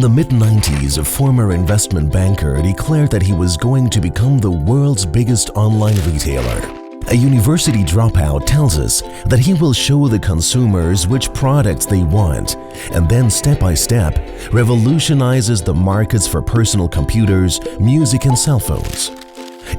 In the mid-90s, a former investment banker declared that he was going to become the world's biggest online retailer. A university dropout tells us that he will show the consumers which products they want and then step by step revolutionizes the markets for personal computers, music and cell phones.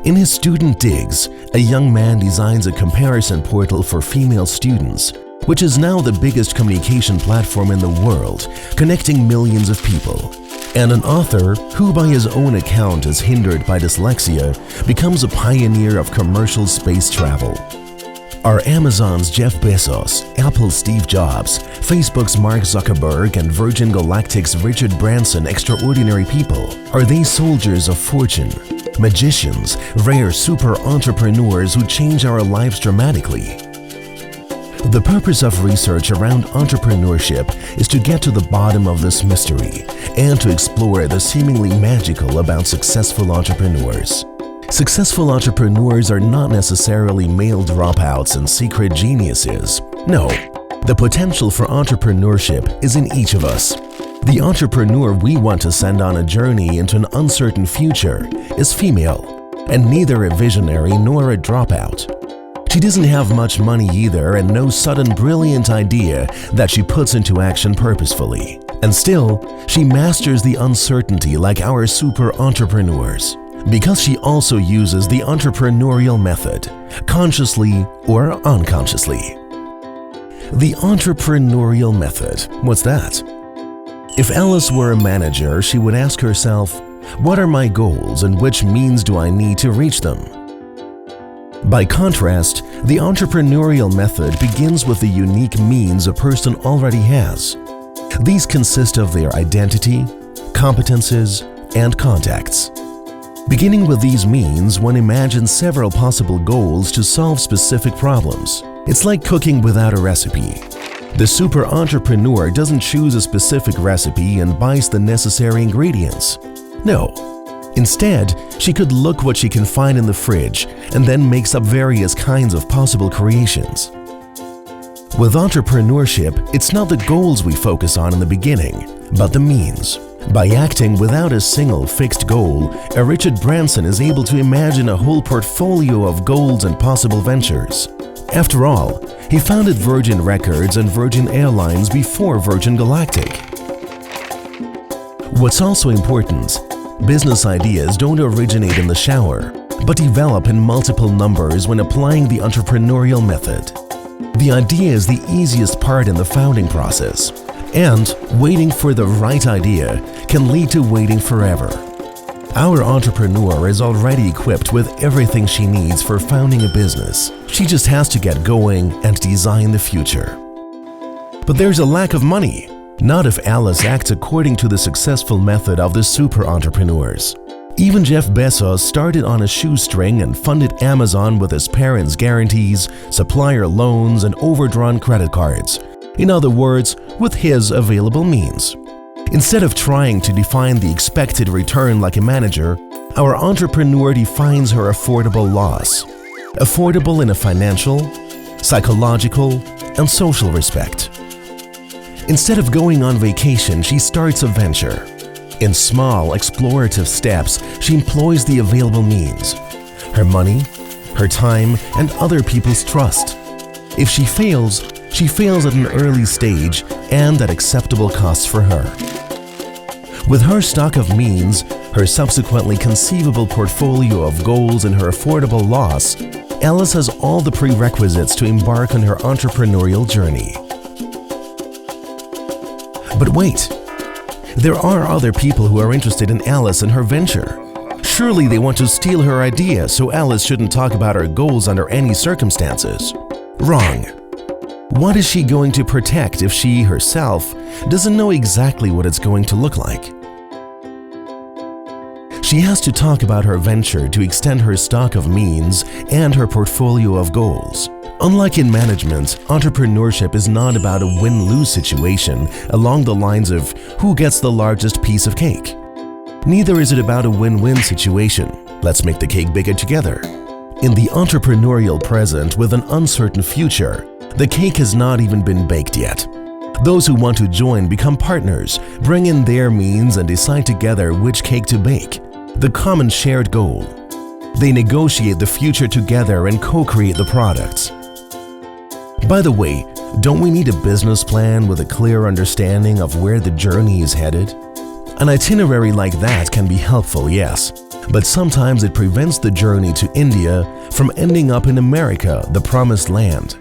In his student digs, a young man designs a comparison portal for female students, which is now the biggest communication platform in the world, connecting millions of people. And an author who by his own account is hindered by dyslexia becomes a pioneer of commercial space travel. Are Amazon's Jeff Bezos, Apple's Steve Jobs, Facebook's Mark Zuckerberg and Virgin Galactic's Richard Branson extraordinary people? Are they soldiers of fortune, magicians, rare super entrepreneurs who change our lives dramatically? The purpose of research around entrepreneurship is to get to the bottom of this mystery and to explore the seemingly magical about successful entrepreneurs. Successful entrepreneurs are not necessarily male dropouts and secret geniuses. No, the potential for entrepreneurship is in each of us. The entrepreneur we want to send on a journey into an uncertain future is female, and neither a visionary nor a dropout. She doesn't have much money either and no sudden brilliant idea that she puts into action purposefully. And still, she masters the uncertainty like our super entrepreneurs, because she also uses the entrepreneurial method, consciously or unconsciously. The entrepreneurial method, what's that? If Alice were a manager, she would ask herself, what are my goals and which means do I need to reach them? By contrast, the entrepreneurial method begins with the unique means a person already has. These consist of their identity, competences, and contacts. Beginning with these means, one imagines several possible goals to solve specific problems. It's like cooking without a recipe. The super entrepreneur doesn't choose a specific recipe and buys the necessary ingredients. No. Instead, she could look what she can find in the fridge and then makes up various kinds of possible creations. With entrepreneurship, it's not the goals we focus on in the beginning, but the means. By acting without a single fixed goal, a Richard Branson is able to imagine a whole portfolio of goals and possible ventures. After all, he founded Virgin Records and Virgin Airlines before Virgin Galactic. What's also important, business ideas don't originate in the shower, but develop in multiple numbers when applying the entrepreneurial method. The idea is the easiest part in the founding process, and waiting for the right idea can lead to waiting forever. Our entrepreneur is already equipped with everything she needs for founding a business. She just has to get going and design the future. But there's a lack of money. Not if Alice acts according to the successful method of the super entrepreneurs. Even Jeff Bezos started on a shoestring and funded Amazon with his parents' guarantees, supplier loans, and overdrawn credit cards. In other words, with his available means. Instead of trying to define the expected return like a manager, our entrepreneur defines her affordable loss. Affordable in a financial, psychological, and social respect. Instead of going on vacation, she starts a venture. In small, explorative steps, she employs the available means. Her money, her time, and other people's trust. If she fails at an early stage and at acceptable costs for her. With her stock of means, her subsequently conceivable portfolio of goals and her affordable loss, Alice has all the prerequisites to embark on her entrepreneurial journey. But wait, there are other people who are interested in Alice and her venture. Surely they want to steal her idea, so Alice shouldn't talk about her goals under any circumstances. Wrong. What is she going to protect if she, herself, doesn't know exactly what it's going to look like? She has to talk about her venture to extend her stock of means and her portfolio of goals. Unlike in management, entrepreneurship is not about a win-lose situation along the lines of who gets the largest piece of cake. Neither is it about a win-win situation. Let's make the cake bigger together. In the entrepreneurial present with an uncertain future, the cake has not even been baked yet. Those who want to join become partners, bring in their means and decide together which cake to bake. The common shared goal. They negotiate the future together and co-create the products. By the way, don't we need a business plan with a clear understanding of where the journey is headed? An itinerary like that can be helpful, yes, but sometimes it prevents the journey to India from ending up in America, the promised land.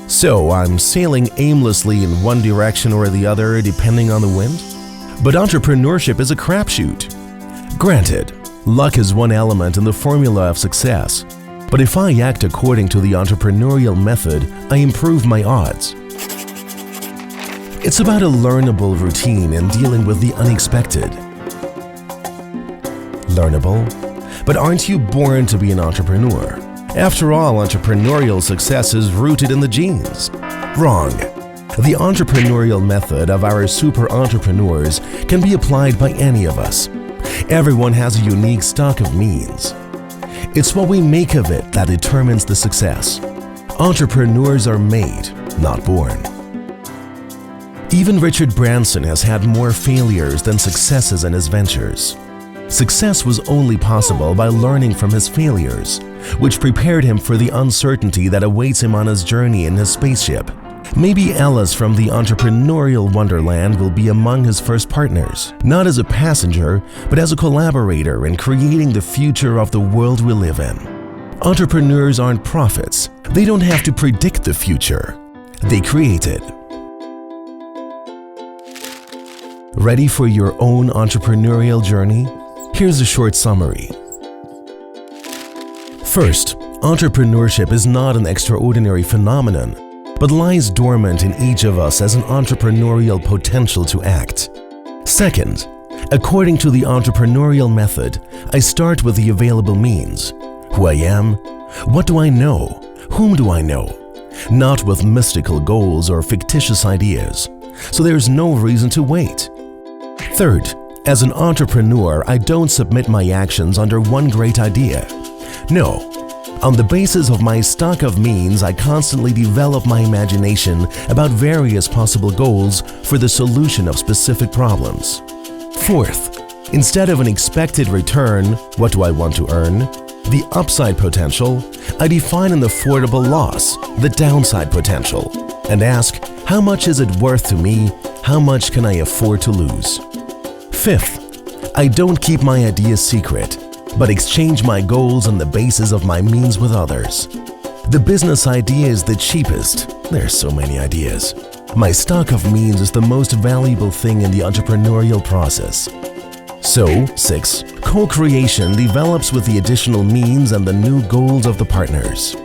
So I'm sailing aimlessly in one direction or the other depending on the wind? But entrepreneurship is a crapshoot. Granted, luck is one element in the formula of success, but if I act according to the entrepreneurial method, I improve my odds. It's about a learnable routine and dealing with the unexpected. Learnable? But aren't you born to be an entrepreneur? After all, entrepreneurial success is rooted in the genes. Wrong. The entrepreneurial method of our super entrepreneurs can be applied by any of us. Everyone has a unique stock of means. It's what we make of it that determines the success. Entrepreneurs are made, not born. Even Richard Branson has had more failures than successes in his ventures. Success was only possible by learning from his failures, which prepared him for the uncertainty that awaits him on his journey in his spaceship. Maybe Alice from the entrepreneurial wonderland will be among his first partners, not as a passenger, but as a collaborator in creating the future of the world we live in. Entrepreneurs aren't prophets. They don't have to predict the future. They create it. Ready for your own entrepreneurial journey? Here's a short summary. First, entrepreneurship is not an extraordinary phenomenon, but lies dormant in each of us as an entrepreneurial potential to act. Second, according to the entrepreneurial method, I start with the available means. Who I am, what do I know, whom do I know? Not with mystical goals or fictitious ideas, so there's no reason to wait. Third, as an entrepreneur, I don't submit my actions under one great idea. No. On the basis of my stock of means, I constantly develop my imagination about various possible goals for the solution of specific problems. Fourth, instead of an expected return, what do I want to earn? The upside potential, I define an affordable loss, the downside potential, and ask, how much is it worth to me? How much can I afford to lose? Fifth, I don't keep my ideas secret, but exchange my goals on the basis of my means with others. The business idea is the cheapest. There's so many ideas. My stock of means is the most valuable thing in the entrepreneurial process. So, 6. Co-creation develops with the additional means and the new goals of the partners.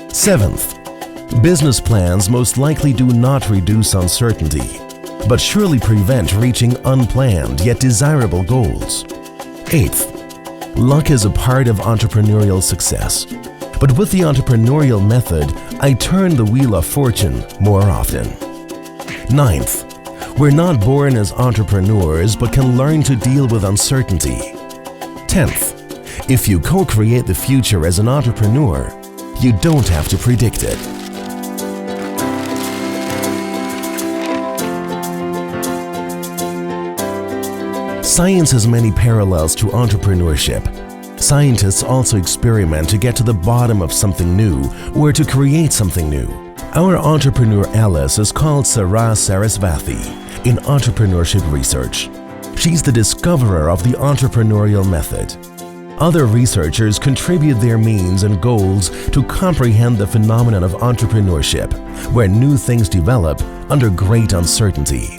7th, business plans most likely do not reduce uncertainty, but surely prevent reaching unplanned yet desirable goals. 8th, luck is a part of entrepreneurial success, but with the entrepreneurial method, I turn the wheel of fortune more often. 9th, we're not born as entrepreneurs but can learn to deal with uncertainty. 10th, if you co-create the future as an entrepreneur, you don't have to predict it. Science has many parallels to entrepreneurship. Scientists also experiment to get to the bottom of something new or to create something new. Our entrepreneur Alice is called Sarah Sarasvathy in entrepreneurship research. She's the discoverer of the entrepreneurial method. Other researchers contribute their means and goals to comprehend the phenomenon of entrepreneurship, where new things develop under great uncertainty.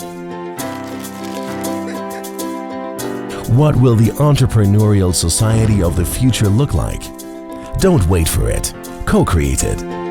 What will the entrepreneurial society of the future look like? Don't wait for it. Co-create it.